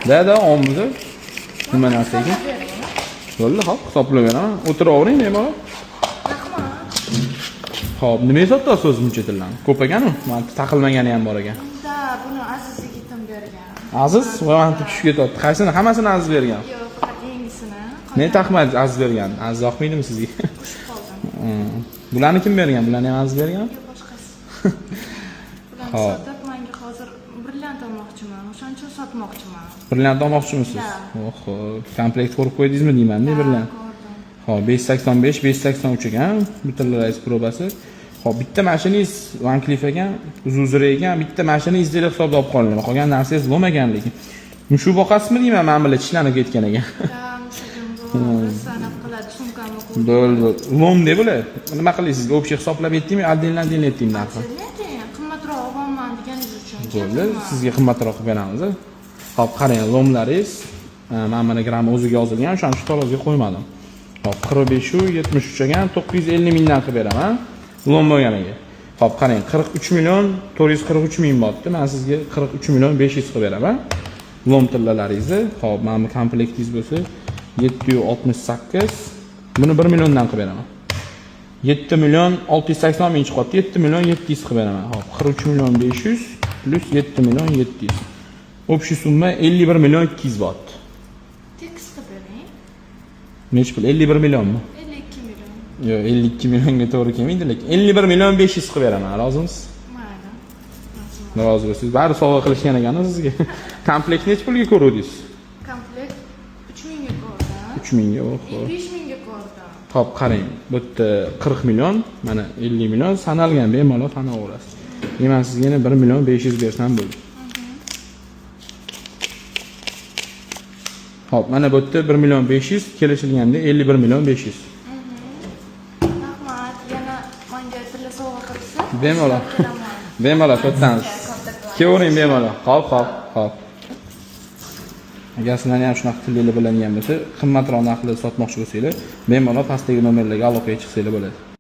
Da ommiz. Nima narsa ekan? Bo'ldi, xo'p, hisoblab beraman. O'tiravering, bemalol. Xo'p, nimaga sotasiz o'zi buncha tillarni? Ko'p ekan-ku. Men taqilmagani ham bor ekan. Unda buni Aziz yigitim bergan. Aziz va men tushib ketyapti. Qaysini? Hammasini Aziz bergan. Yo'q, faqat yangisini. Ne taqmadi Aziz bergan? Aziz yoqmaydimi sizga? Tushib qoldim. Bularni kim bergan? Bularni ham Aziz bergan? Yo'q, boshqasi. Bularni sotib, menga hozir brilliant olmoqchiman. O'shaning uchun sotmoqchiman. Brilliant olmoqchimisiz? Oho, komplekt ko'rib qo'ydingizmi deyman-da, brilliant. Xo'p, 585, 583 ekan. Butunlaringiz probasi. Xo'p, bitta mashinangiz Van Cleef ekan, uzuzri ekan, bitta mashinangiz izlab hisobda olib qolinadi. Qolgan narsangiz bo'lmagan lekin. Mushu boqasizmi deyman, men bilan ishlanib ketgan ekan. Sanab qiladi, sumkamni qo'yib. Bo'ldi. Lomda bo'ladi. Nima qilaysiz? Общий hisoblab aytdingmi, отдельно aytding narxi? Qimmatroq olman deganingiz uchun. Bo'ldi, sizga qimmatroq qilib beramiz. Xo'p, qarang, lomlaringiz mana mana grammi o'ziga yozilgan, o'shaning uchun tarozga qo'ymadim. Xo'p, 45 u 73 ekan, 950 mingdan qilib beraman. Lom bo'lganiga. Xo'p, qarang, 43 million 443 ming bo'pti. Men sizga 43 million 500 qilib beraman. Lom tillalaringizni. Xo'p, mana bu komplektingiz bo'lsa 768. Buni 1 milliondan qilib beraman. 7 million 680 ming chiqadi. 7 million 700 qilib beraman. Xo'p, 43 million 500 plus 7 million 700. Общий summa 51 million 200 bo'pti. Tekst qilib bering. Nech pul? 51 millionmi? 52 million. Yo'q, 52 millionga to'g'ri kelmaydi, lekin 51 million 500 qilib beraman. Rozimisiz? Mayli. Rozi bo'lsangiz, bari sovg'a qilishgan ekan sizga. Komplekt nech pulga ko'rdingiz? Komplekt 3 mingga ko'rdim. 3 mingga, oho. 5 mingga ko'rdim. Xo'p, qarang. Bu yerda 40 million, mana 50 million sanalgan, bemalol sanaverasiz. Men sizga yana 1 million 500 bersam bo'ldi. Xo'p, mana bu yerda 1 million 500 kelishilganda 51 million 500. Rahmat. Yana menga tilla sovg'a qilsa. Bemalol. Bemalol sotamiz. Kevering bemalol. Xo'p. Agar sizlarni ham shunaqa tillar biladigan bo'lsa, qimmatroq narxlarda sotmoqchi bo'lsanglar, bemalol pastdagi nomerlarga aloqaga chiqsanglar bo'ladi.